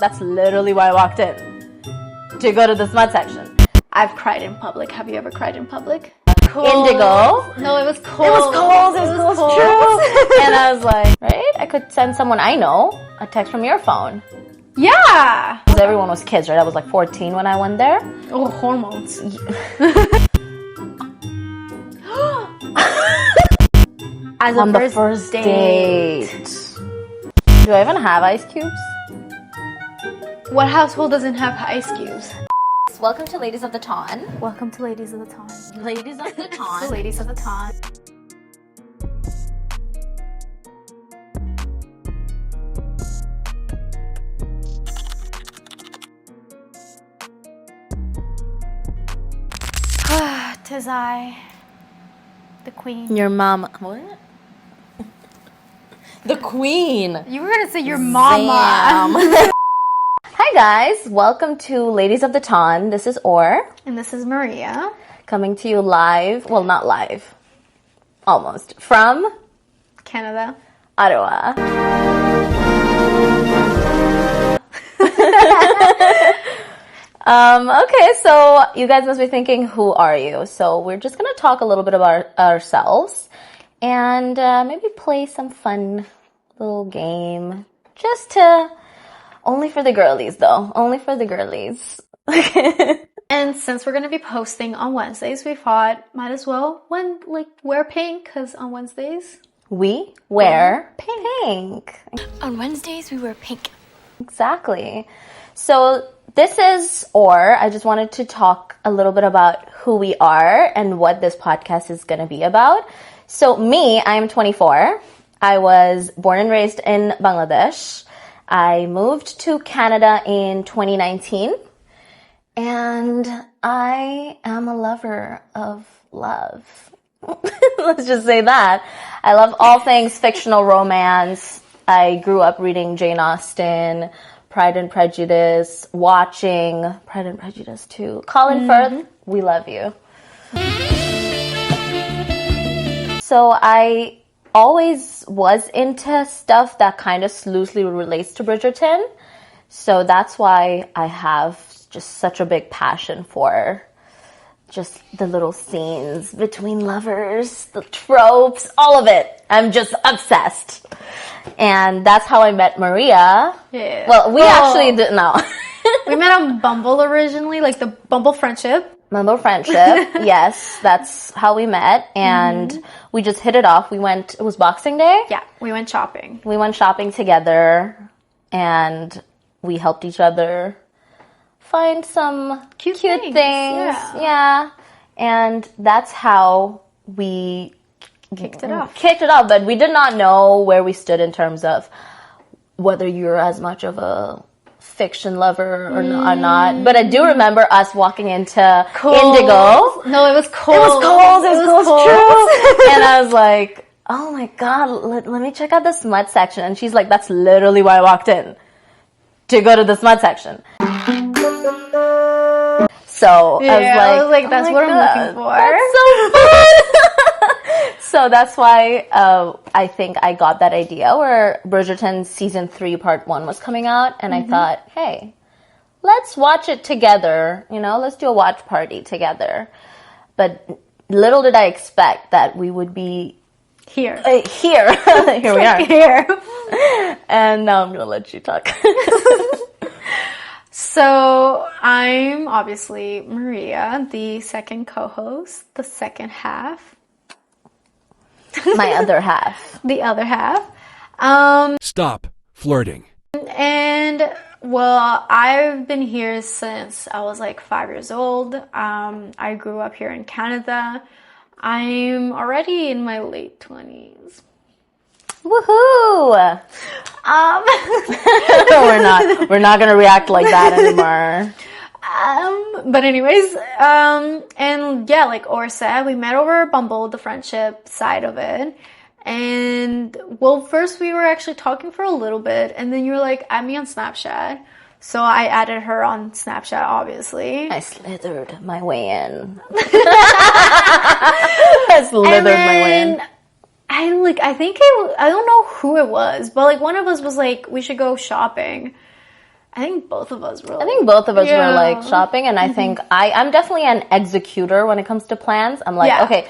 That's literally why I walked in. To go to the smut section. I've cried in public. Have you ever cried in public? Cold. Indigo. No, it was cold. It was cold. True. And I was like, right? I could send someone I know a text from your phone. Yeah. Because everyone was kids, right? I was like 14 when I went there. Oh, hormones. As on the first date. Do I even have ice cubes? What household doesn't have ice cubes? Welcome to Ladies of the Ton. Welcome to Ladies of the Ton. Ladies of the Ton. The Ladies of the Ton. Tis I, the queen. Your mom. What? The queen. You were gonna say your mama. Hi guys, welcome to Ladies of the Ton. This is Orr. And this is Maria. Coming to you live, well not live, almost, from Canada. Ottawa. Okay, so you guys must be thinking, who are you? So we're just going to talk a little bit about ourselves and maybe play some fun little game. Just to, only for the girlies though, only for the girlies. And since we're going to be posting on Wednesdays, we thought might as well wear pink, because on Wednesdays we wear pink. On Wednesdays we wear pink. Exactly. So this is Orr. I just wanted to talk a little bit about who we are and what this podcast is going to be about. So me, I'm 24. I was born and raised in Bangladesh. I moved to Canada in 2019. And I am a lover of love. Let's just say that. I love all things fictional romance. I grew up reading Jane Austen, Pride and Prejudice, watching Pride and Prejudice too. Colin Firth, we love you. So I always was into stuff that kind of loosely relates to Bridgerton. So that's why I have just such a big passion for just the little scenes between lovers, the tropes, all of it. I'm just obsessed. And that's how I met Maria. Yeah. Well, we actually didn't know. We met on Bumble originally, like the Bumble friendship. Bumble friendship. Yes, that's how we met. And we just hit it off. It was Boxing Day? Yeah, we went shopping. We went shopping together and we helped each other find some cute things. Yeah. And that's how we kicked it off. But we did not know where we stood in terms of whether you're as much of a fiction lover or not. But I do remember us walking into Indigo. No, it was cold. It was cold. True. And I was like, oh my God, let me check out the smut section. And she's like, that's literally why I walked in. To go to the smut section. So I was like, that's what I'm looking for. That's so fun. So that's why I think I got that idea where Bridgerton season 3 part 1 was coming out, and I thought, hey, let's watch it together. Let's do a watch party together. But little did I expect that we would be here. Here we are. Here. And now I'm gonna let you talk. So I'm obviously Maria, the second co-host, the second half. My other half. The other half. Stop flirting. And well, I've been here since I was like 5 years old. I grew up here in Canada. I'm already in my late 20s. Woohoo! We're not gonna react like that anymore. But anyways, and yeah, like Orr said, we met over Bumble, the friendship side of it. And well, first we were actually talking for a little bit, and then you were like, add me on Snapchat. So I added her on Snapchat, obviously. I slithered my way in. I slithered my way in. I don't know who it was, but like one of us was like, we should go shopping. I think both of us were. I think both of us were like shopping, and I think I'm definitely an executor when it comes to plans. I'm like, okay,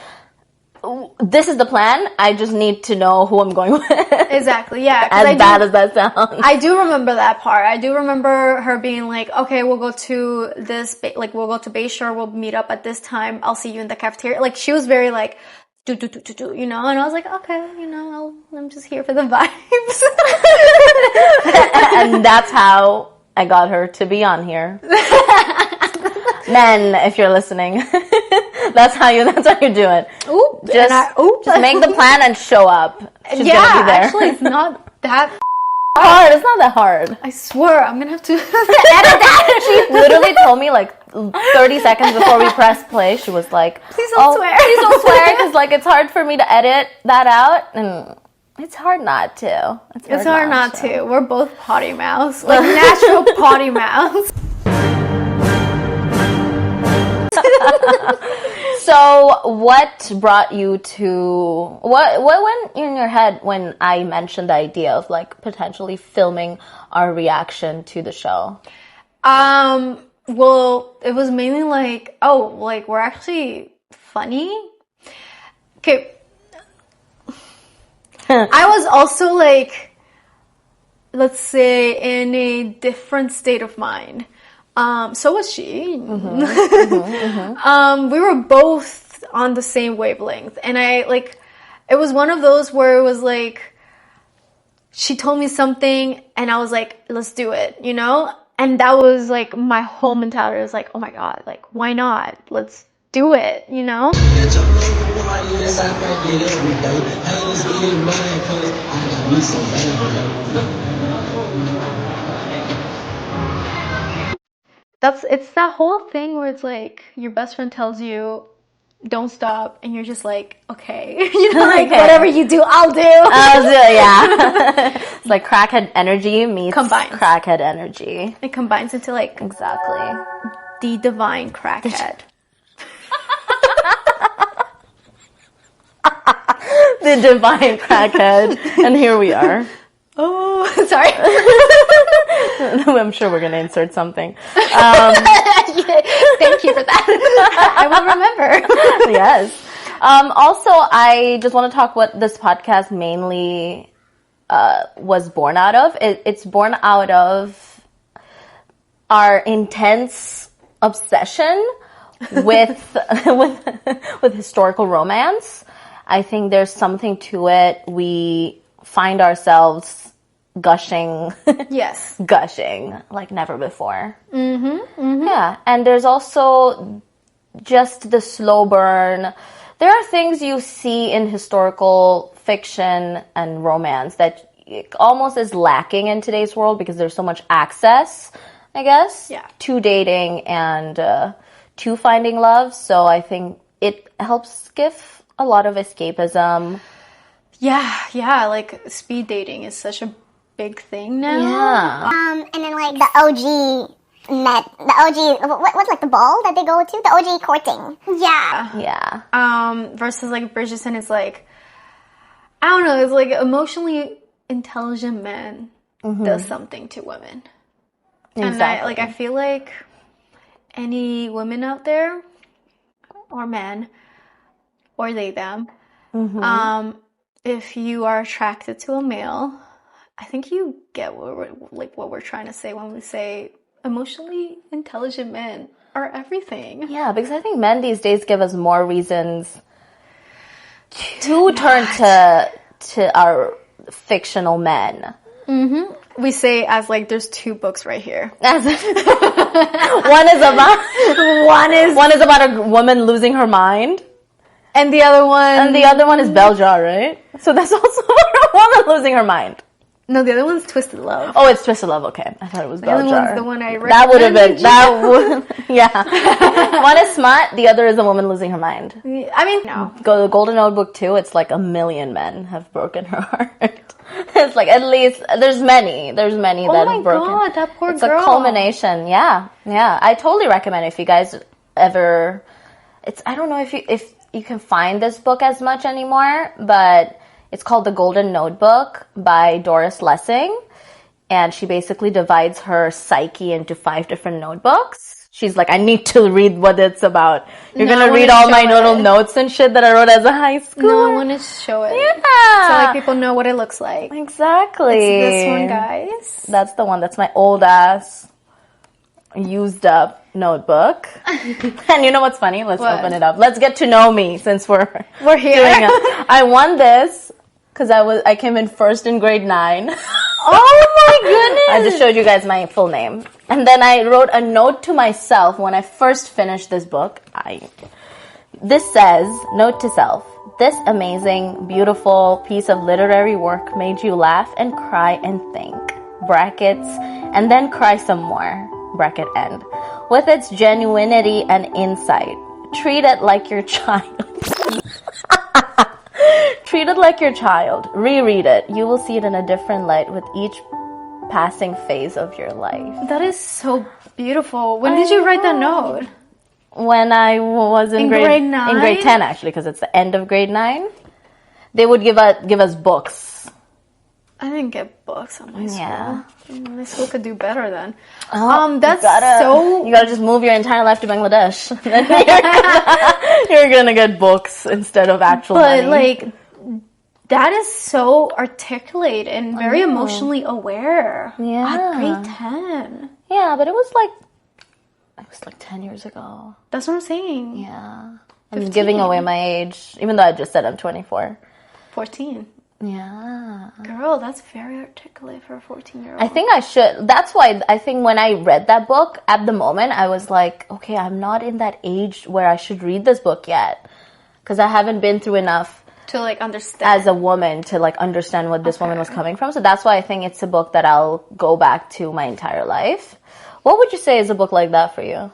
this is the plan. I just need to know who I'm going with. Exactly, yeah. As bad as that sounds. I do remember that part. I do remember her being like, okay, we'll go to this, like, we'll go to Bayshore, we'll meet up at this time, I'll see you in the cafeteria. Like, she was very like, do, you know? And I was like, okay, you know, I'm just here for the vibes. And that's how I got her to be on here. Men, if you're listening, that's how you do it. Just make the plan and show up. She's gonna be there. Actually, it's not that hard. It's not that hard. I swear, I'm gonna have to edit that. She literally told me like 30 seconds before we pressed play. She was like, "Please don't swear. Please don't swear, because like it's hard for me to edit that out, and it's hard not to. It's hard not to. We're both potty mouths, like natural potty mouths." So what brought you to, what went in your head when I mentioned the idea of like potentially filming our reaction to the show? Well, it was mainly like, like we're actually funny. Okay. I was also like, let's say, in a different state of mind. So was she. We were both on the same wavelength. And it was one of those where it was like, she told me something and I was like, let's do it, you know? And that was like my whole mentality was like, oh my God, like, why not? Let's do it, you know? It's that whole thing where it's like your best friend tells you don't stop and you're just like, okay, you know, like whatever you do, I'll do. Yeah. It's like crackhead energy meets combines. Crackhead energy. It combines into like exactly the divine crackhead. The divine crackhead. And here we are. Oh, sorry. I'm sure we're going to insert something. Thank you for that. I will remember. Yes. Also, I just want to talk what this podcast mainly was born out of. It's born out of our intense obsession with historical romance. I think there's something to it. We find ourselves gushing. Yes. Gushing like never before. Yeah. And there's also just the slow burn. There are things you see in historical fiction and romance that almost is lacking in today's world because there's so much access, I guess, to dating and to finding love. So I think it helps give a lot of escapism. Yeah, like speed dating is such a big thing now. Yeah. And then like the OG what's like the ball that they go to? The OG courting. Yeah. Versus like Bridgerton is like, I don't know, it's like emotionally intelligent man does something to women. Exactly. And I feel like any women out there or men or they them, if you are attracted to a male, I think you get what we're trying to say when we say emotionally intelligent men are everything. Yeah, because I think men these days give us more reasons to turn to our fictional men. We say as like there's two books right here. One is about a woman losing her mind. And the other one is Beljar, right? So that's also a woman losing her mind. No, the other one's Twisted Love. Oh, it's Twisted Love. Okay, I thought it was Beljar. The other one's the one I recommended. That would have been yeah. One is smut. The other is a woman losing her mind. I mean, no. Go to the Golden Notebook too. It's like 1 million men have broken her heart. It's like at least there's many that have broken. Oh my God, that poor girl. It's a culmination. Yeah. I totally recommend if you guys ever. I don't know if you can find this book as much anymore, but it's called The Golden Notebook by Doris Lessing. and she basically divides her psyche into 5 different notebooks. She's like, I need to read what it's about. You're No, I gonna wanna read all my show little it. notes and shit that I wrote as a high school. No, I want to show it. Yeah. So like people know what it looks like. Exactly. It's this one, guys. That's the one. That's my old ass, used up notebook. And you know what's funny? Let's What? open it up. Let's get to know me since we're here. doing it. I won this because I came in first in grade 9. Oh my goodness! I just showed you guys my full name. And then I wrote a note to myself when I first finished this book. This says, note to self, this amazing, beautiful piece of literary work made you laugh and cry and think, brackets, and then cry some more, bracket end. With its genuinity and insight, treat it like your child. Treat it like your child. Reread it. You will see it in a different light with each passing phase of your life. That is so beautiful. When did you write that note? When I was in grade 9? In grade 10, actually, because it's the end of grade 9. They would give us books. I didn't get books on my school. Yeah. My school could do better then. That's you gotta just move your entire life to Bangladesh. Then you're gonna get books instead of actual money. But like, that is so articulate and very emotionally aware. Yeah. At grade 10. Yeah, but it was like 10 years ago. That's what I'm saying. Yeah. I'm giving away my age, even though I just said I'm 24. 14. Yeah. Girl, that's very articulate for a 14-year-old. I think I should. That's why I think when I read that book, at the moment, I was like, okay, I'm not in that age where I should read this book yet. Because I haven't been through enough to like understand as a woman to like understand what this woman was coming from. So that's why I think it's a book that I'll go back to my entire life. What would you say is a book like that for you?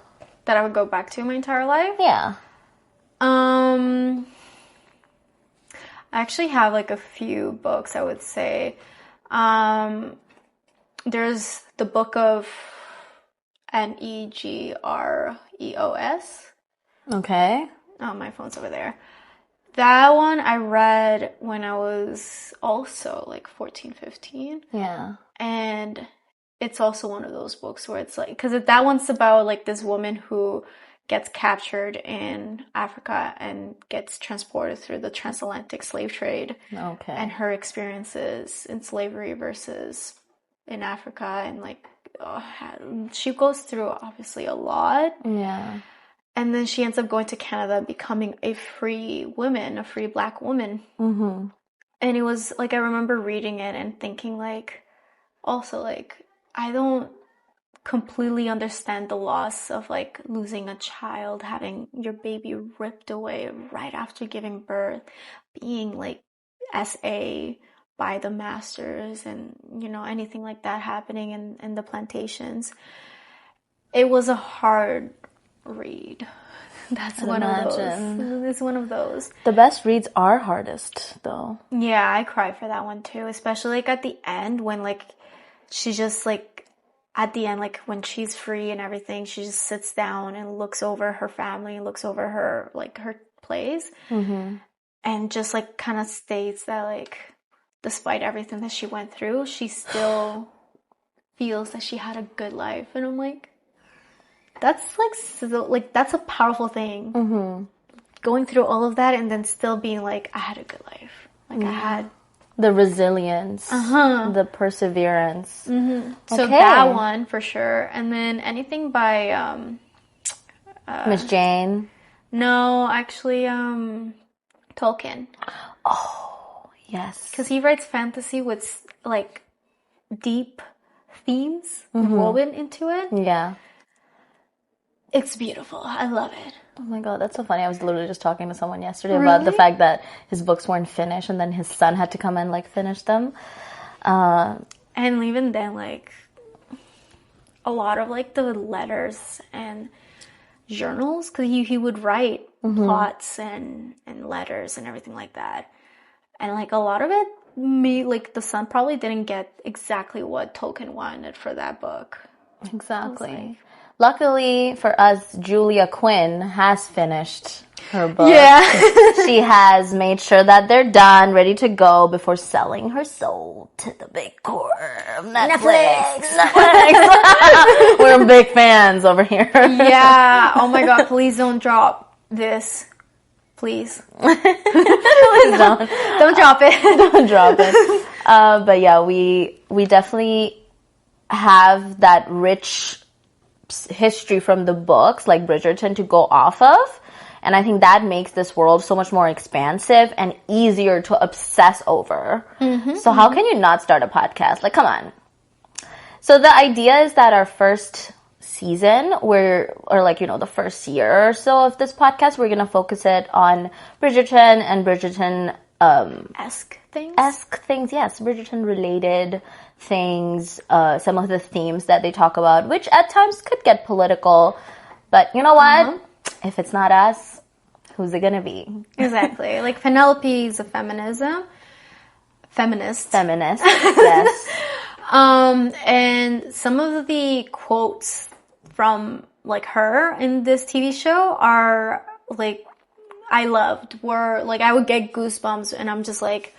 That I would go back to my entire life? Yeah. I actually have like a few books, I would say. There's the book of Negreos. Okay. Oh, my phone's over there. That one I read when I was also like 14, 15. Yeah. And it's also one of those books where it's like, because that one's about like this woman who gets captured in Africa and gets transported through the transatlantic slave trade. Okay. And her experiences in slavery versus in Africa. And like, she goes through obviously a lot. Yeah. And then she ends up going to Canada, becoming a free woman, a free Black woman. Mm-hmm. And it was like, I remember reading it and thinking like, also like, I don't completely understand the loss of like losing a child, having your baby ripped away right after giving birth, being like SA by the masters, and you know, anything like that happening in the plantations. It was a hard read. That's one of those. It's one of those. The best reads are hardest though. Yeah, I cried for that one too, especially like at the end when like she just like at the end, like when she's free and everything, she just sits down and looks over her family, looks over her like her place, and just like kind of states that like despite everything that she went through, she still feels that she had a good life. And I'm like, that's like so, like that's a powerful thing. Going through all of that and then still being like, I had a good life. Like I had the resilience, the perseverance. So that one for sure. And then anything by Miss Jane. No, actually Tolkien. Oh, yes. Because he writes fantasy with like deep themes woven into it. Yeah. It's beautiful. I love it. Oh my god, that's so funny. I was literally just talking to someone yesterday about the fact that his books weren't finished and then his son had to come and like finish them. And even then, like a lot of like the letters and journals, because he would write plots and letters and everything like that. And like a lot of it, like the son probably didn't get exactly what Tolkien wanted for that book. Exactly. Luckily for us, Julia Quinn has finished her book. Yeah. She has made sure that they're done, ready to go before selling her soul to the big core of Netflix. We're big fans over here. Yeah. Oh my God, please don't drop this. Please. Please don't. Don't drop it. Don't drop it. But yeah, we definitely have that rich history from the books like Bridgerton to go off of. And I think that makes this world so much more expansive and easier to obsess over. So how can you not start a podcast? Like, come on. So the idea is that our first season, the first year or so of this podcast, we're going to focus it on Bridgerton and Bridgerton esque things. Yes, Bridgerton related things, some of the themes that they talk about, which at times could get political, but you know what? If it's not us, who's it gonna be? Exactly. Like Penelope is a feminist. Yes. And some of the quotes from like her in this TV show are like I loved. Were like I would get goosebumps, and I'm just like,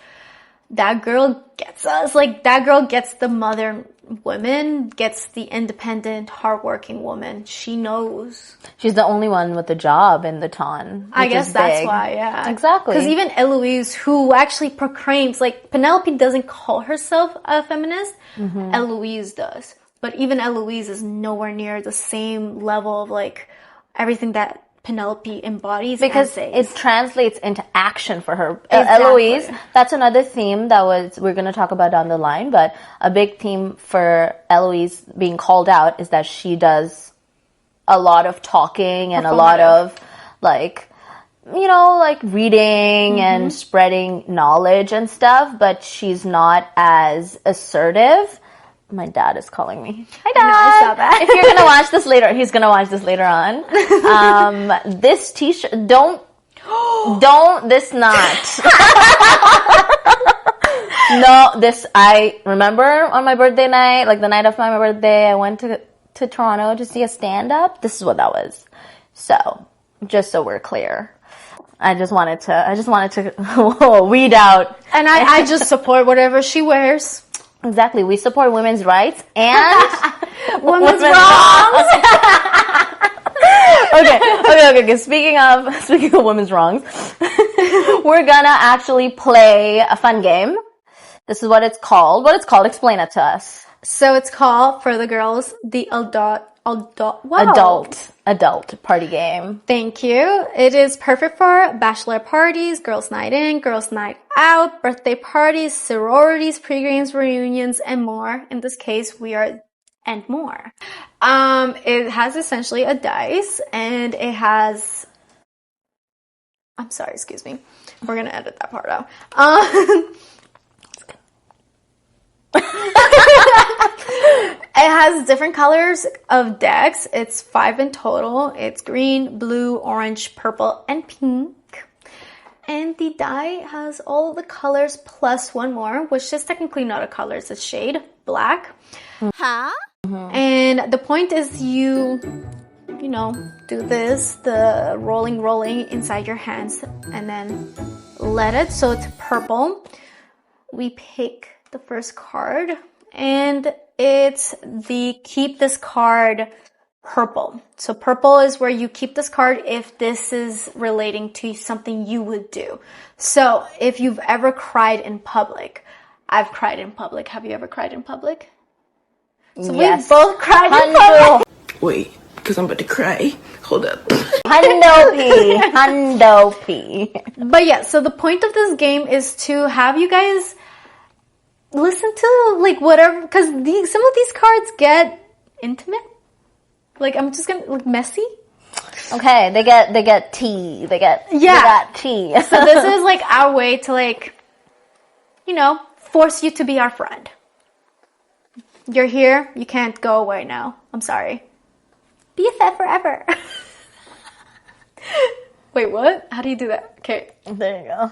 that girl gets us. Like, that girl gets the modern woman, gets the independent, hardworking woman. She knows. She's the only one with a job in the town. I guess that's why, yeah. Exactly. Because even Eloise, who actually proclaims, like, Penelope doesn't call herself a feminist, Eloise does. But even Eloise is nowhere near the same level of, like, everything that Penelope embodies because and it translates into action for her. Exactly. Eloise, that's another theme that we're going to talk about down the line, but a big theme for Eloise being called out is that she does a lot of talking and a lot of reading and spreading knowledge and stuff, but she's not as assertive. My dad is calling me. Hi, Dad. I saw that. If you're gonna watch this later, he's gonna watch this later on. This T-shirt, this not. No, this, I remember on my birthday night, like the night of my birthday, I went to Toronto to see a stand-up. This is what that was. So, just so we're clear. I just wanted to weed out. And I just support whatever she wears. Exactly. We support women's rights and women's wrongs. Okay. Speaking of women's wrongs, we're gonna actually play a fun game. This is what it's called. Explain it to us. So it's called, for the girls, the adult party game. Thank you. It is perfect for bachelor parties, girls' night in, girls' night out, birthday parties, sororities, pre-games, reunions, and more. In this case, and more. It has essentially a dice, and it has... I'm sorry, excuse me. We're gonna edit that part out. It has different colors of decks. It's 5 in total. It's green, blue, orange, purple, and pink. And the die has all the colors plus one more, which is technically not a color, it's a shade, black. Huh? And the point is you do this, the rolling inside your hands, and then let it, so it's purple. We pick the first card, and it's the keep this card purple. So purple is where you keep this card if this is relating to something you would do. So if you've ever cried in public, I've cried in public. Have you ever cried in public? So yes. We both cried in public. Wait, because I'm about to cry. Hold up. Hundo P. But yeah, so the point of this game is to have you guys listen to like whatever, because some of these cards get intimate. Like, I'm just gonna, like, messy. Okay, they get tea. They got tea. So this is like our way to, like, force you to be our friend. You're here, you can't go away now. I'm sorry. BFF forever. Wait, what? How do you do that? Okay. There you go.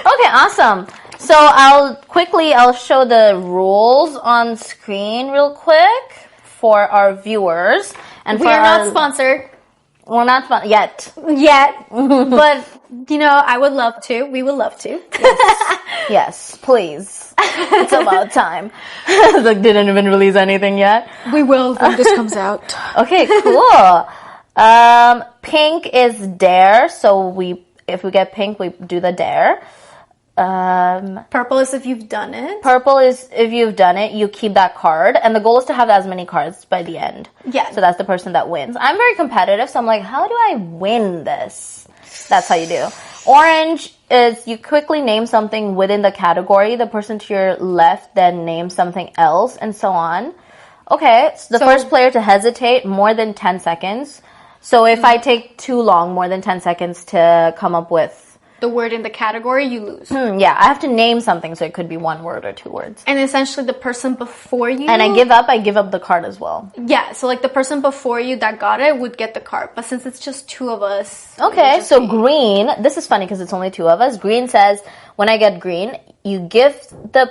Okay, awesome. So I'll show the rules on screen real quick for our viewers. And We are not sponsored we're not yet. but I would love to. We would love to. Yes, please. It's about time. Like, didn't even release anything yet. We will when this comes out. Okay, cool. Pink is dare, so if we get pink, we do the dare. Purple is if you've done it. Purple is if you've done it, you keep that card, and the goal is to have as many cards by the end. Yeah. So that's the person that wins. I'm very competitive, so I'm like, how do I win this? That's how you do. Orange is you quickly name something within the category. The person to your left then names something else, and so on. Okay, so the first player to hesitate more than 10 seconds. So if I take too long, more than 10 seconds to come up with the word in the category, you lose. Yeah, I have to name something, so it could be one word or two words. And essentially the person before you... And I give up the card as well. Yeah, so like the person before you that got it would get the card. But since it's just two of us... Okay, so green, this is funny because it's only two of us. Green says, when I get green, you give the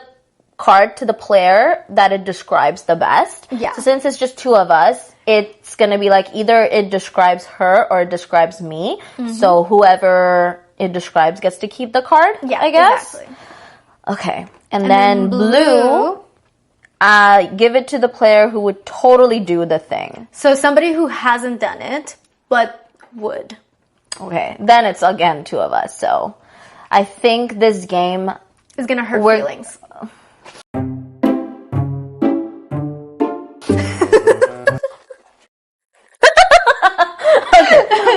card to the player that it describes the best. Yeah. So since it's just two of us, it's going to be like either it describes her or it describes me. So whoever it describes gets to keep the card, I guess. Exactly. Okay. And then blue, give it to the player who would totally do the thing. So somebody who hasn't done it, but would. Okay. Then it's again two of us. So I think this game is going to hurt feelings.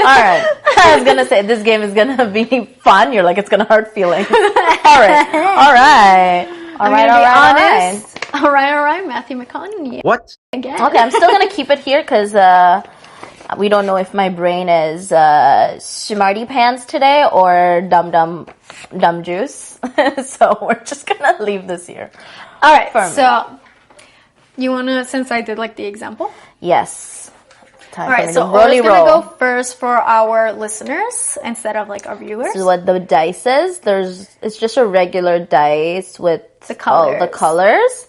All right. I was going to say, this game is going to be fun. You're like, it's going to hurt feelings. All right. All right, Matthew McConaughey. What? Again. Okay, I'm still going to keep it here because we don't know if my brain is smarty pants today or dumb juice. So we're just going to leave this here. All right. So you want to, since I did like the example? Yes. All right, so we're going to go first for our listeners instead of like our viewers. This is what the dice is. It's just a regular dice with all the colors.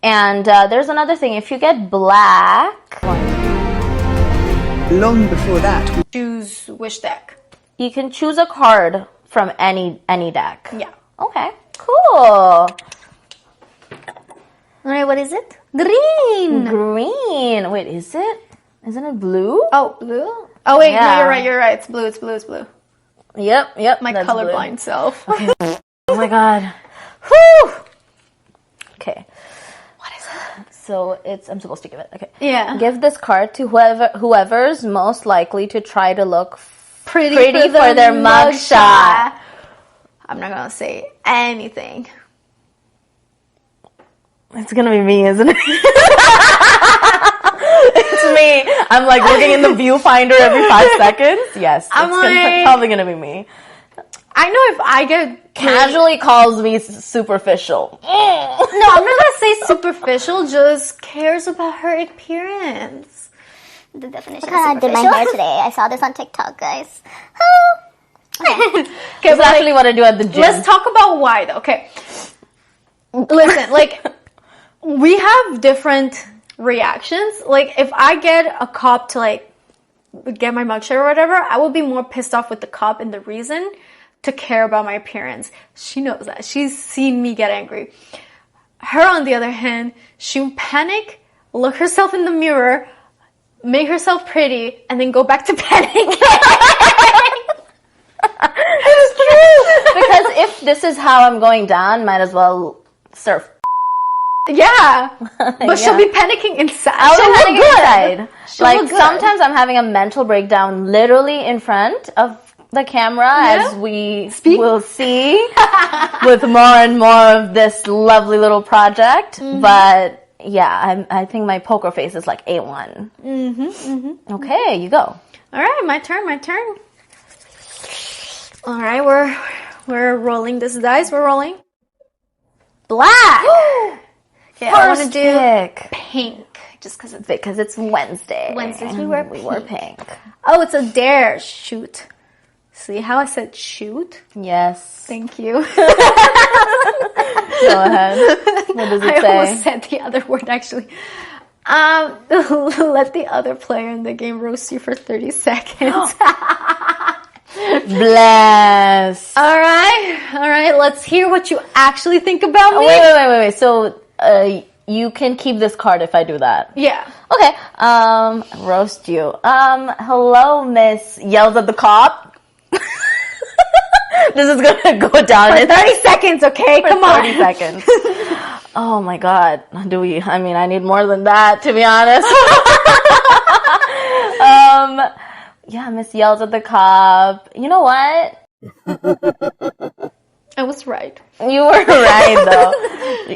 And there's another thing. If you get black... Long before that... Choose which deck. You can choose a card from any deck. Yeah. Okay, cool. All right, what is it? Green. Wait, is it? Isn't it blue? Oh, blue? Oh, wait, no, you're right. It's blue. Yep. My colorblind self. Okay. Oh my god. Whew! Okay. What is it? So I'm supposed to give it. Okay. Yeah. Give this card to whoever's most likely to try to look pretty for their mugshot. I'm not gonna say anything. It's gonna be me, isn't it? It's me. I'm like looking in the viewfinder every 5 seconons. Yes, it's probably gonna be me. I know if I get casually calls me superficial. No, I'm not gonna say superficial. Just cares about her appearance. The definition. I did my hair today. I saw this on TikTok, guys. Okay, that's actually what I do at the gym. Let's talk about why, though. Okay, listen, like we have different reactions. Like if I get a cop to like get my mugshot or whatever, I will be more pissed off with the cop and the reason to care about my appearance. She knows that. She's seen me get angry. Her, on the other hand, she would panic, look herself in the mirror, make herself pretty, and then go back to panicking. It's true. Because if this is how I'm going down, might as well surf. Yeah. But she'll be panicking inside. She'll look good. Like look good. Sometimes I'm having a mental breakdown literally in front of the camera as we will see with more and more of this lovely little project. But yeah, I think my poker face is like A1. Okay, you go. All right, my turn. All right, we're rolling this dice. We're rolling black. Okay, I want to do pink just because it's Wednesday. Wednesdays we wear pink. Oh, it's a dare. Shoot. See how I said shoot? Yes. Thank you. Go ahead. What does it I say? almost said the other word, actually. Let the other player in the game roast you for 30 seconds. Bless. All right. Let's hear what you actually think about me. Wait. So, you can keep this card if I do that. Yeah. Okay. Roast you. Hello, Miss Yells at the Cop. This is gonna go down For in 30 seconds, okay? Come on. 30 seconds. Oh my God. I need more than that, to be honest. Yeah, Miss Yells at the Cop. You know what? I was right. You were right,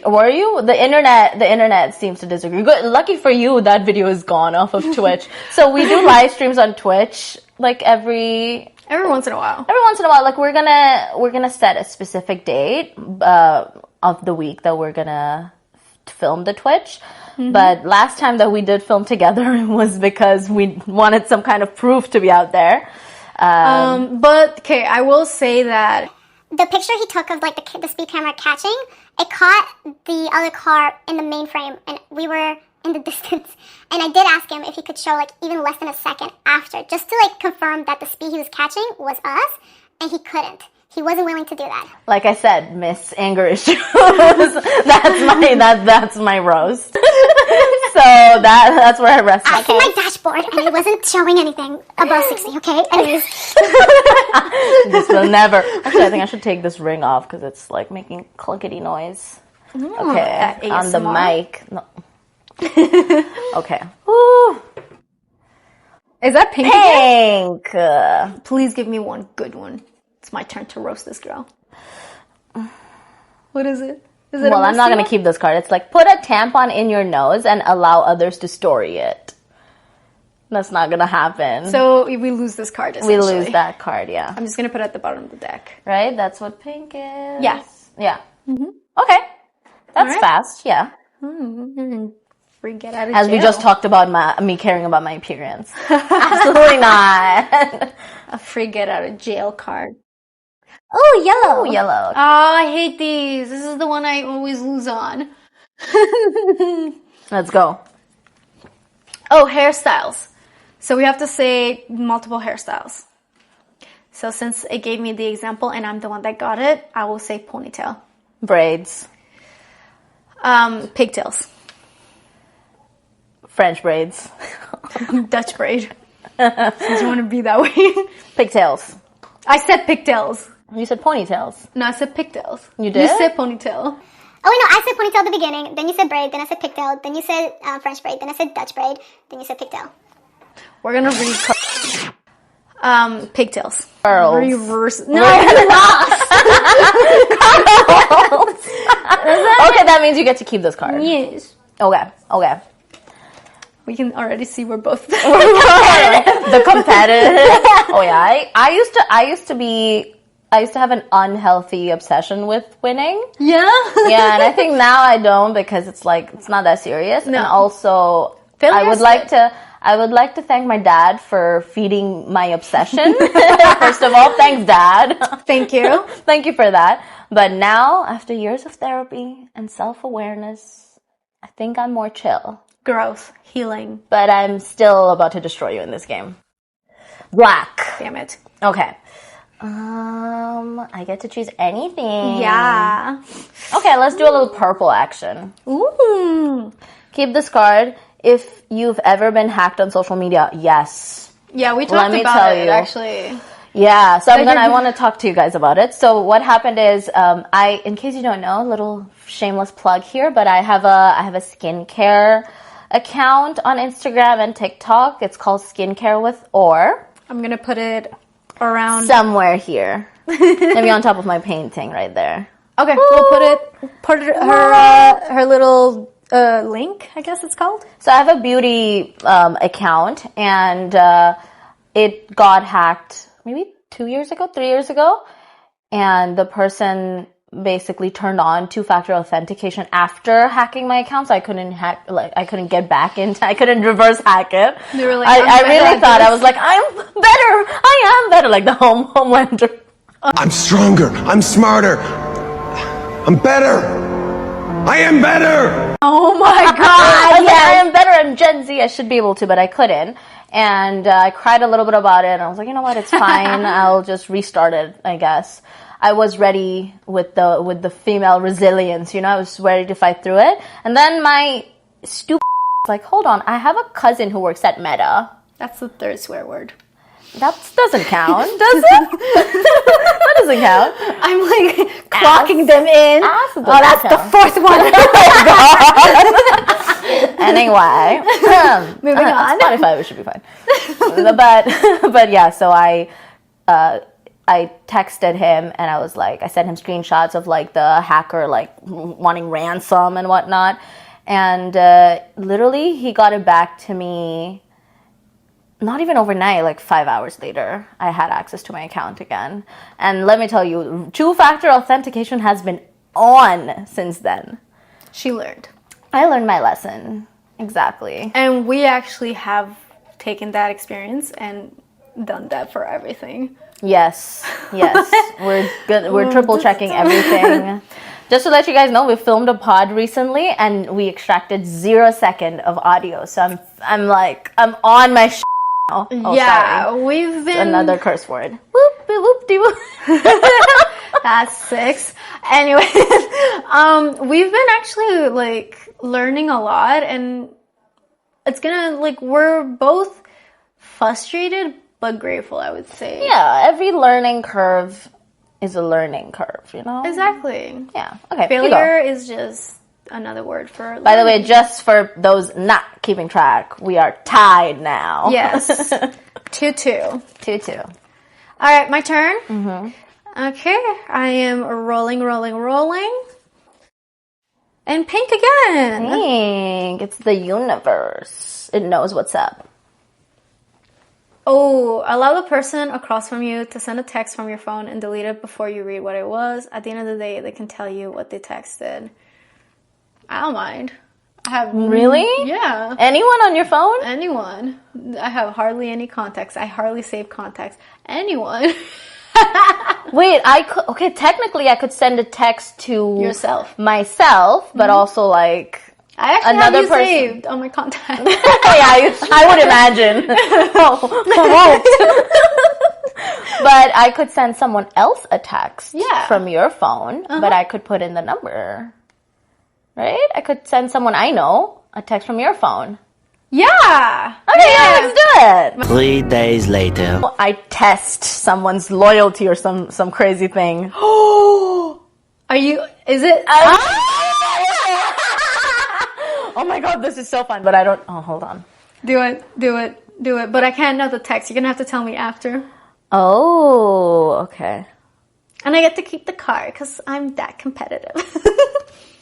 though. Were you? The internet seems to disagree. Good. Lucky for you, that video is gone off of Twitch. So we do live streams on Twitch, like every once in a while. Like we're gonna set a specific date of the week that we're gonna film the Twitch. Mm-hmm. But last time that we did film together was because we wanted some kind of proof to be out there. But okay, I will say that The picture he took of like the speed camera catching, it caught the other car in the main frame, and we were in the distance. And I did ask him if he could show like even less than a second after, just to like confirm that the speed he was catching was us, and he couldn't. He wasn't willing to do that. Like I said, Miss Anger Issues. that's my roast. So that's where I rest my I see my dashboard, and it wasn't showing anything above 60. Okay, anyways. This will never. Actually, I think I should take this ring off because it's like making clunkety noise. Okay, on the mic. No. Okay. Woo. Is that pink? Pink. Please give me one good one. It's my turn to roast this girl. What is it? Is it well, I'm not going to keep this card. It's like, put a tampon in your nose and allow others to story it. That's not going to happen. So we lose this card, We essentially. lose that card, yeah. I'm just going to put it at the bottom of the deck. Right? That's what pink is. Yeah. Yeah. Mm-hmm. Okay. That's fast, yeah. Free get out of As jail. we just talked about me caring about my appearance. Absolutely not. A free get out of jail card. Oh, yellow. Oh, yellow. Oh, I hate these. This is the one I always lose on. Let's go. Oh, hairstyles. So we have to say multiple hairstyles. So since it gave me the example and I'm the one that got it, I will say ponytail. Braids. Pigtails. French braids. Dutch braid. Since you want to be that way. Pigtails. I said pigtails. You said ponytails. No, I said pigtails. You did? You said ponytail. Oh, wait, no, I said ponytail at the beginning, then you said braid, then I said pigtail, then you said French braid, then I said Dutch braid, then you said pigtail. We're gonna pigtails. Curls. Reverse. No, you're lost. Okay, that means you get to keep this card. Yes. Okay. We can already see we're both The competitive. Oh yeah, I used to have an unhealthy obsession with winning. Yeah. Yeah, and I think now I don't because it's not that serious. No. And also, I would like to thank my dad for feeding my obsession. First of all, thanks, Dad. Thank you. Thank you for that. But now, after years of therapy and self-awareness, I think I'm more chill. Growth. Healing. But I'm still about to destroy you in this game. Black. Damn it. Okay. I get to choose anything. Yeah. Okay, let's do a little purple action. Ooh. Keep this card. If you've ever been hacked on social media, yes. Yeah, we Let talked me about tell it, you. actually. Yeah, so I want to talk to you guys about it. So what happened is, in case you don't know, a little shameless plug here, but I have a skincare account on Instagram and TikTok. It's called Skincare with Orr. I'm gonna put it around Somewhere here. Maybe on top of my painting right there. Okay, we'll put her little link, I guess it's called. So I have a beauty account, and it got hacked maybe 3 years ago, and the person basically turned on two-factor authentication after hacking my account, so I couldn't I couldn't get back into, I couldn't reverse hack it. You were like, I really thought, I was like, I'm better, I am better, like the Homelander. I'm stronger. I'm smarter. I'm better. I am better. Oh my god! I am better. I'm Gen Z. I should be able to, but I couldn't. And I cried a little bit about it. And I was like, you know what? It's fine. I'll just restart it, I guess. I was ready with the female resilience. I was ready to fight through it. And then my stupid like, hold on. I have a cousin who works at Meta. That's the third swear word. That doesn't count, does it? That doesn't count. I'm like clocking them in. That's count. the fourth one. Anyway, moving on. Spotify, we should be fine. but yeah, so I texted him and I was like, I sent him screenshots of like the hacker like wanting ransom and whatnot, and literally he got it back to me. Not even overnight, like 5 hours later, I had access to my account again. And let me tell you, two-factor authentication has been on since then. She learned. I learned my lesson. Exactly. And we actually have taken that experience and done that for everything. Yes. We're good. We're triple checking everything. Just to let you guys know, we filmed a pod recently and we extracted 0 second of audio. So I'm on my Oh, yeah, sorry. we've been another curse word. Whoop whoop de whoop. That's 6. Anyway, we've been actually like learning a lot, and it's gonna like we're both frustrated but grateful, I would say. Yeah, every learning curve is a learning curve, Exactly. Yeah. Okay. Failure is just another word for learning. By the way, just for those not keeping track, we are tied now. Yes. 2-2. 2-2. All right, my turn. Okay, I am rolling. And pink again. Pink. It's the universe. It knows what's up. Oh, allow the person across from you to send a text from your phone and delete it before you read what it was. At the end of the day, they can tell you what they texted. I don't mind. I have Really? Yeah. Anyone on your phone? Anyone. I have hardly any contacts. I hardly save contacts. Anyone. Wait, technically I could send a text to Yourself. Myself, but also like I actually another have you person saved on my contacts. Yeah, I would imagine. But I could send someone else a text from your phone, but I could put in the number. Right? I could send someone I know a text from your phone. Yeah. Okay, yeah, let's do it. 3 days later. I test someone's loyalty or some crazy thing. Is it? Oh my god, this is so fun, but I don't. Oh, hold on. Do it. But I can't know the text. You're gonna have to tell me after. Oh, okay. And I get to keep the card because I'm that competitive.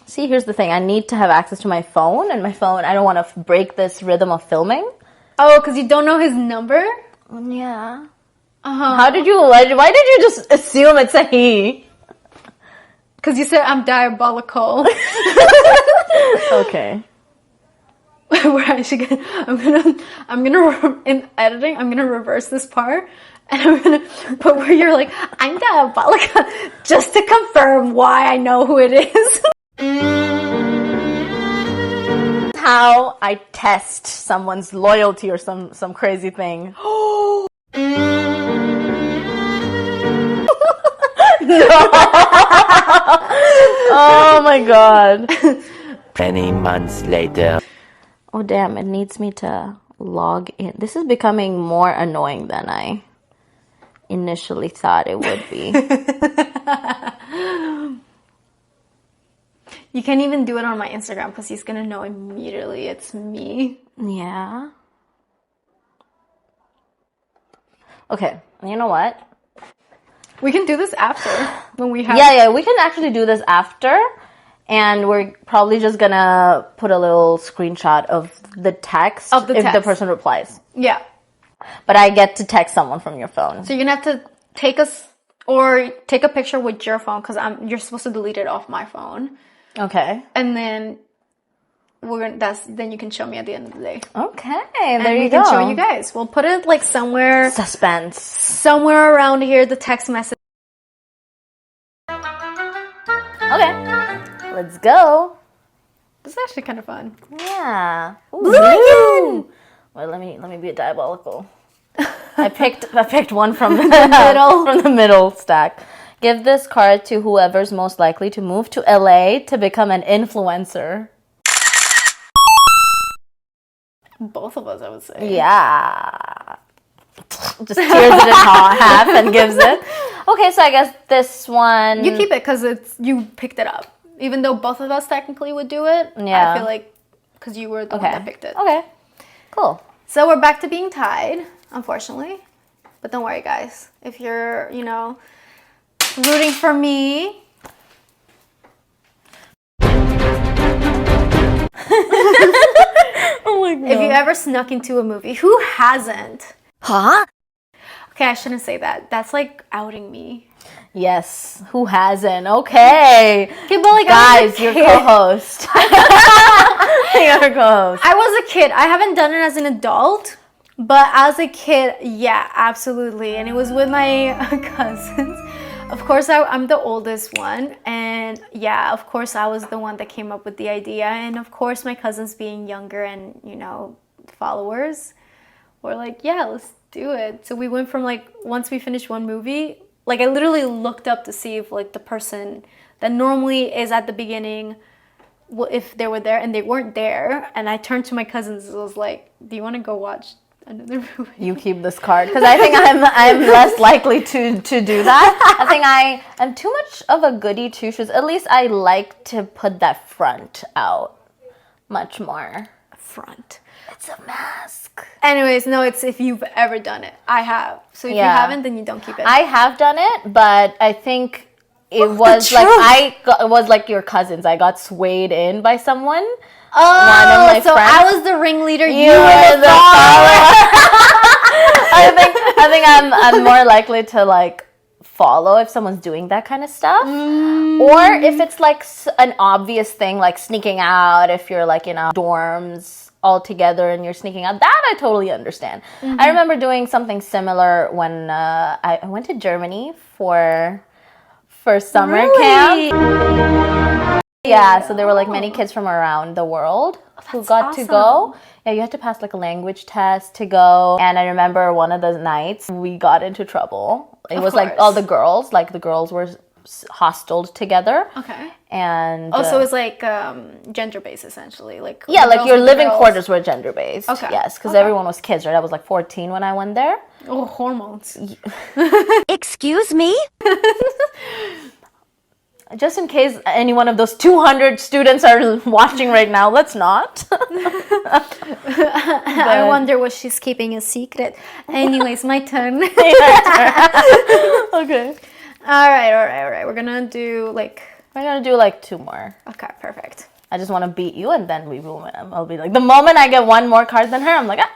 See, here's the thing. I need to have access to my phone, and my phone, I don't want to break this rhythm of filming. Oh, because you don't know his number? Yeah. Why did you just assume it's a he? Because you said I'm diabolical. Okay. Where I should get, I'm gonna in editing, I'm gonna reverse this part, and I'm gonna put where you're like, I'm diabolical, just to confirm why I know who it is. How I test someone's loyalty or some crazy thing. No. Oh my god. Many months later. Oh damn, it needs me to log in. This is becoming more annoying than I initially thought it would be. You can't even do it on my Instagram because he's gonna know immediately it's me. Yeah. Okay, you know what? We can do this after when we have. Yeah, we can actually do this after. And we're probably just gonna put a little screenshot of the text if the person replies. Yeah. But I get to text someone from your phone. So you're gonna have to take us Or take a picture with your phone because you're supposed to delete it off my phone. Okay. And then then you can show me at the end of the day. Okay, And there you we go. can show you guys. We'll put it like somewhere Suspense. around here, the text message. Okay, let's go. This is actually kind of fun. Yeah. Ooh, Blue again! Well, let me be diabolical. I picked one from the middle. from the middle stack. Give this card to whoever's most likely to move to LA to become an influencer. Both of us, I would say. Yeah. Just tears it in half and gives it. Okay, so I guess this one... You keep it because you picked it up. Even though both of us technically would do it, Yeah. I feel like because you were the one that picked it. Okay, cool. So we're back to being tied, unfortunately. But don't worry, guys. If you're, rooting for me... Oh my god. If you ever snuck into a movie, who hasn't? Huh? Okay, I shouldn't say that. That's like outing me. Yes, who hasn't? Okay. Okay, but like Guys, your co-host. Your co-host. I was a kid. I haven't done it as an adult, but as a kid, yeah, absolutely. And it was with my cousins. Of course, I'm the oldest one. And yeah, of course, I was the one that came up with the idea. And of course, my cousins being younger and, followers were like, yeah, let's do it. So we went from once we finished one movie, I literally looked up to see if the person that normally is at the beginning, if they were there, and they weren't there. And I turned to my cousins and was like, do you want to go watch another movie? You keep this card because I think I'm less likely to do that. I think I am too much of a goody two shoes. At least I like to put that front out much more. Front. It's a mask. Anyways, no, it's if you've ever done it. I have. So if you haven't, then you don't keep it. I have done it, but I think it was it was like your cousins. I got swayed in by someone. Oh, one of my so friends. I was the ringleader. You were were the follower. I think I'm more likely to follow if someone's doing that kind of stuff, or if it's an obvious thing like sneaking out. If you're in dorms all together and you're sneaking out, that I totally understand. I remember doing something similar when I went to Germany for summer camp. Yeah, so there were many kids from around the world who got to go. Yeah, you had to pass a language test to go. And I remember one of the nights we got into trouble. It was all the girls, the girls were hosteled together. Okay. And so it was gender-based essentially. Yeah, your living quarters were gender-based. Okay. Yes, because everyone was kids, right? I was 14 when I went there. Oh, hormones. Excuse me? Just in case any one of those 200 students are watching right now, let's not. I wonder what she's keeping a secret. Anyways, my turn. Okay. All right. We're gonna do We're gonna do two more. Okay, perfect. I just want to beat you, and then we will. I'll be the moment I get one more card than her, I'm like, ah.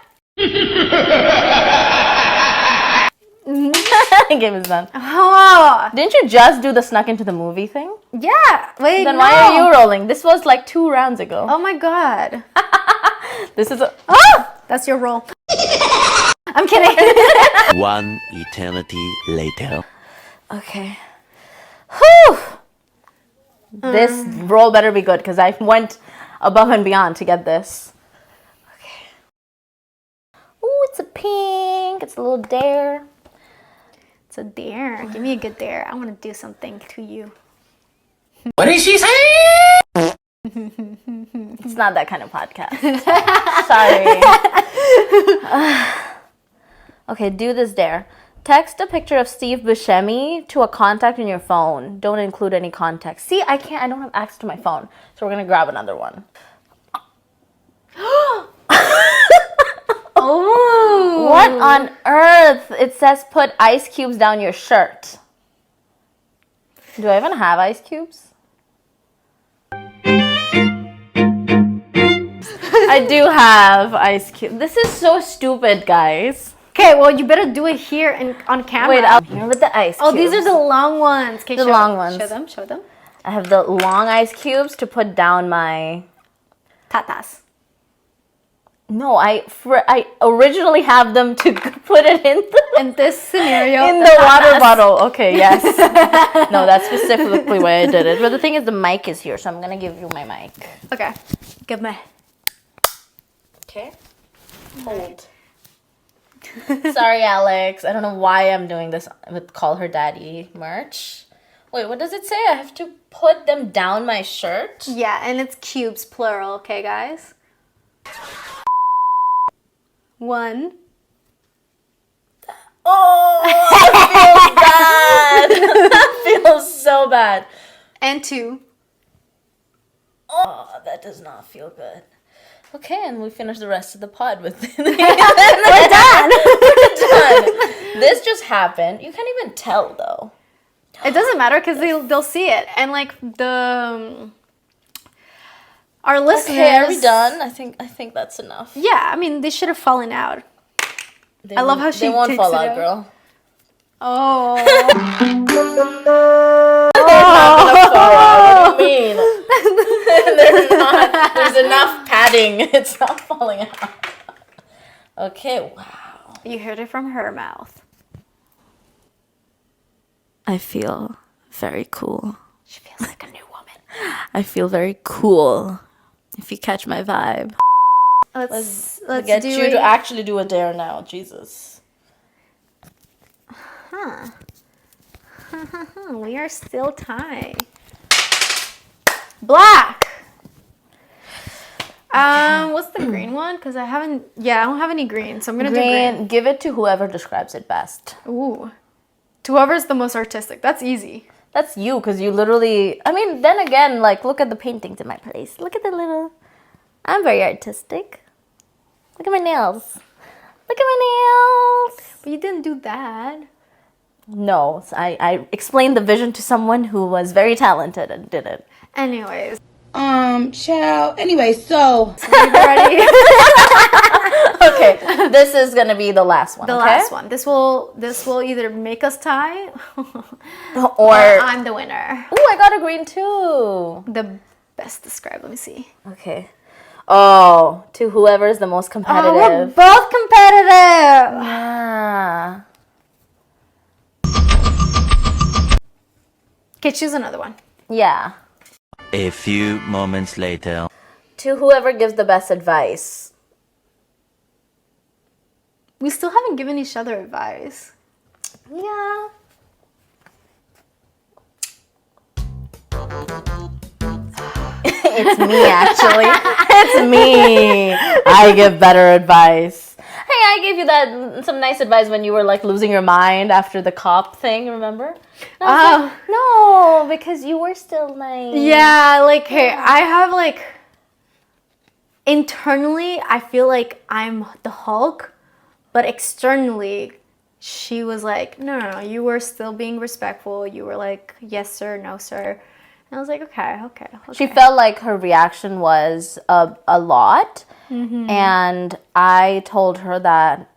Game is done. Oh, Didn't you just do the snuck into the movie thing? yeah. Wait, Then no. why are you rolling? This was 2 rounds ago. Oh my god. This is a... That's your roll. I'm kidding. One eternity later. Okay. Whew. This roll better be good because I went above and beyond to get this. Okay. Ooh, it's a pink. It's a little dare. It's a dare. Give me a good dare. I want to do something to you. What did she say? It's not that kind of podcast. Sorry. Okay, do this dare. Text a picture of Steve Buscemi to a contact in your phone. Don't include any context. See, I don't have access to my phone. So we're going to grab another one. Oh. What on earth? It says put ice cubes down your shirt. Do I even have ice cubes? I do have ice cubes. This is so stupid, guys. Okay, well, you better do it here and on camera. Wait, I'm here with the ice cubes. Oh, these are the long ones. Okay, The long ones. Show them. I have the long ice cubes to put down my... Tatas. No, I originally have them to put it In this scenario. in the water bottle. Okay, yes. No, that's specifically why I did it. But the thing is, the mic is here, so I'm gonna give you my mic. Okay, give me. Okay. Hold. Sorry, Alex. I don't know why I'm doing this with Call Her Daddy merch. Wait, what does it say? I have to put them down my shirt? Yeah, and it's cubes, plural, okay, guys? 1. Oh, that feels bad. That feels so bad. And 2. Oh, that does not feel good. Okay, and we finish the rest of the pod with We're done. We're done. This just happened. You can't even tell though. It doesn't matter because they'll see it. And like our listeners. Okay, are we done? I think that's enough. Yeah, I mean they should have fallen out. I love how she They won't takes fall it out, out. girl. Oh. They're not gonna fall out. What do you mean? They're not. There's enough padding. It's not falling out. Okay, wow. You heard it from her mouth. I feel very cool. She feels like a new woman. I feel very cool. If you catch my vibe. Let's Get do you it. to actually do a dare now. Jesus. We are still tied. Black. What's the green one? Because I don't have any green, so I'm gonna do green. Give it to whoever describes it best. Ooh. To whoever's the most artistic. That's easy. That's you, because you literally... I mean, then again, like, look at the paintings in my place. Look at the little... I'm very artistic. Look at my nails. Look at my nails. But you didn't do that. No, I explained the vision to someone who was very talented and did it. Anyways. Child. Anyway, so. Ready? Okay, this is gonna be the last one. The last one. This will either make us tie Or I'm the winner. Oh, I got a green too. The best described. Let me see. Okay. Oh, to whoever is the most competitive. Oh, we're both competitive. Yeah. Okay, choose another one. Yeah. A few moments later. To whoever gives the best advice. We still haven't given each other advice. Yeah. It's me, actually. It's me. I give better advice. Hey, I gave you some nice advice when you were like losing your mind after the cop thing, remember? Oh. No, because you were still nice. Yeah, like, hey, I have like, internally, I feel like I'm the Hulk, but externally, she was like, no, you were still being respectful. You were like, yes, sir, no, sir. And I was like, okay. She felt like her reaction was a lot. Mm-hmm. And I told her that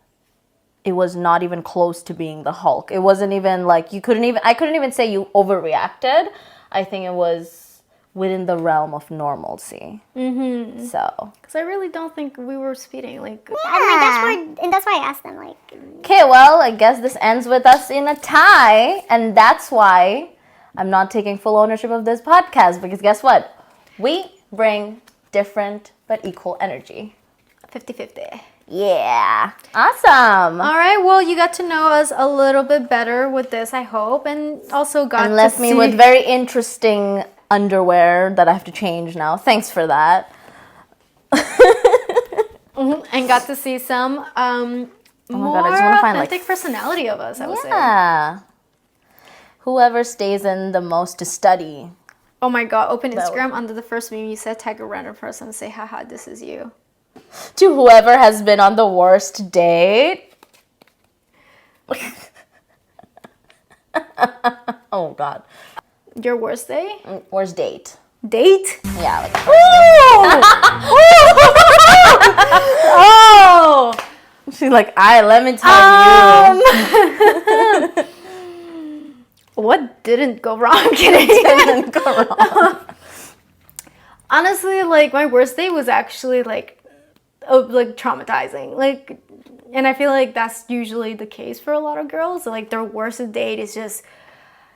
it was not even close to being the Hulk. It wasn't even like I couldn't even say you overreacted. I think it was within the realm of normalcy. Mm-hmm. So. Because I really don't think we were speeding. Like, That's why I asked them, like... Okay, well, I guess this ends with us in a tie. And that's why I'm not taking full ownership of this podcast. Because guess what? We bring different but equal energy. 50-50. Yeah. Awesome. All right, well, you got to know us a little bit better with this, I hope. And also got and to left see... me with very interesting underwear that I have to change now. Thanks for that. And got to see some more God, I just wanna find, authentic personality of us, I would say. Yeah. Whoever stays in the most to study. Oh my God, open Instagram. Under the first meme you said, tag a random person and say, haha, this is you. To whoever has been on the worst date. Oh God. Your worst day? Worst date. Date? Yeah, like Oh! she's She's like, let me tell you. What didn't go wrong? I'm kidding. Didn't go wrong. Honestly, like, my worst day was actually, like traumatizing. Like, and I feel like that's usually the case for a lot of girls. So, like, their worst date is just,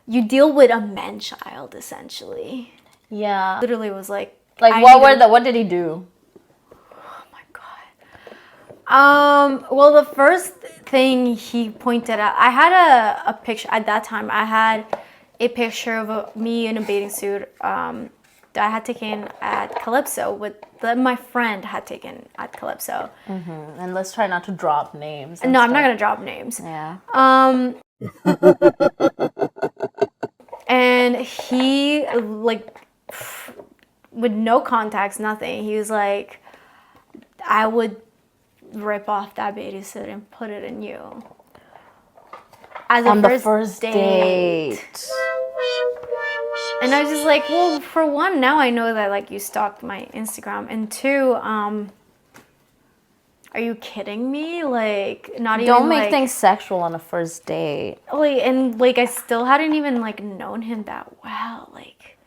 you deal with a man-child, essentially. Yeah. Literally was like... what did he do? Oh, my God. Well, the first thing he pointed out, I had a picture, at that time, I had a picture of me in a bathing suit, that I had taken at Calypso that my friend had taken at Calypso. Mm-hmm. And let's try not to drop names. No, I'm not gonna drop names. Yeah. And he, like, with no contacts, nothing. He was like, I would rip off that bathing suit and put it in you. As on the first date. And I was just like, well, for one, now I know that, like, you stalked my Instagram. And two, are you kidding me? Like, not even, don't make things sexual on a first date. Like, and, like, I still hadn't even, like, known him that well. Like,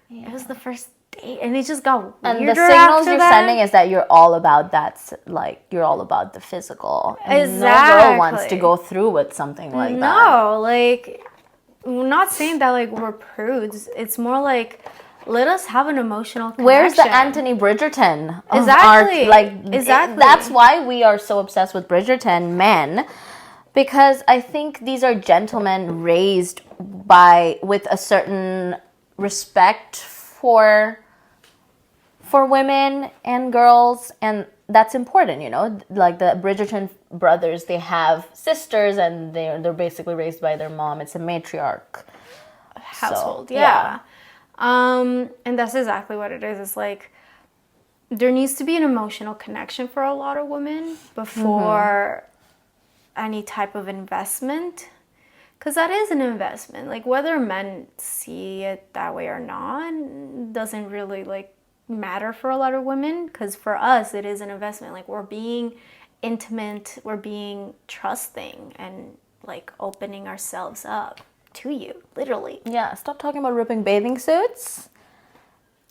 it was the first date. And it just got weirder. And the signals you're sending is that you're all about that, like, you're all about the physical. And exactly. no girl wants to go through with something like that. No, like... I'm not saying that, like, we're prudes. It's more like, let us have an emotional connection. Where's the Anthony Bridgerton? Exactly. Exactly. That's why we are so obsessed with Bridgerton men, because I think these are gentlemen raised with a certain respect for women and girls, and that's important, you know. Like the Bridgerton brothers, they have sisters, and they're basically raised by their mom. It's a matriarch household, yeah. And that's exactly what it is. It's like there needs to be an emotional connection for a lot of women before any type of investment, because that is an investment. Like, whether men see it that way or not doesn't really, like, matter for a lot of women, because for us it is an investment. Like, we're being intimate, we're being trusting, and, like, opening ourselves up to you, literally. Yeah, stop talking about ripping bathing suits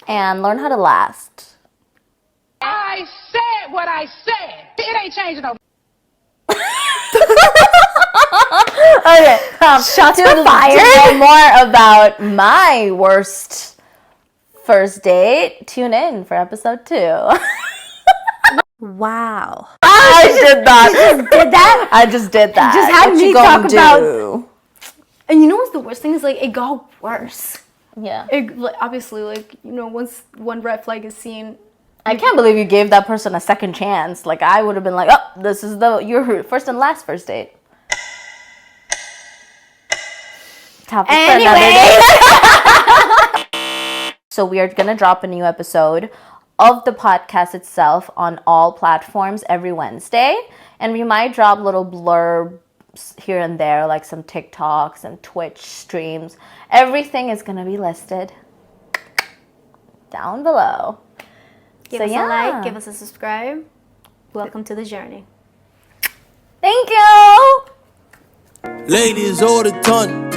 and learn how to last. I said what I said. It ain't changing no. Okay, shots fired. To know more about my worst first date, tune in for episode 2. Wow. I did that. Did that? I just did that. Just had what me you talk gonna about. do? And you know what's the worst thing is, like, it got worse. Yeah. Like, obviously, like, you know, once one red flag is seen. I can't believe you gave that person a second chance. Like, I would have been like, oh, this is your first and last first date. Topic for another day. So we are going to drop a new episode of the podcast itself on all platforms every Wednesday. And we might drop little blurbs here and there, like some TikToks and Twitch streams. Everything is going to be listed down below. Give us a like, give us a subscribe. Welcome to the journey. Thank you. Ladies, order ton.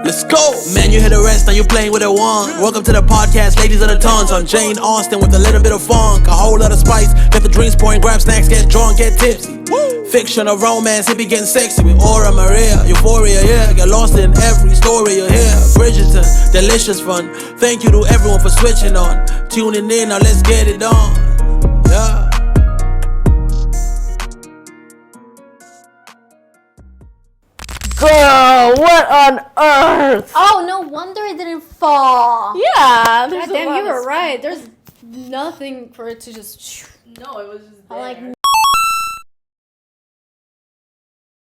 Let's go. Man, you hit a rest, now you're playing with a wand. Welcome to the podcast, ladies of the tons. I'm Jane Austen with a little bit of funk, a whole lot of spice. Get the drinks pouring, grab snacks, get drunk, get tipsy. Fiction or romance, it be getting sexy with Orr and Maria. Euphoria, yeah, get lost in every story you hear. Bridgerton, delicious fun. Thank you to everyone for switching on, tuning in. Now let's get it on. Yeah. Girl, what on earth? Oh, no wonder it didn't fall. Yeah. God damn, you were right. There's nothing for it to just... No, it was just like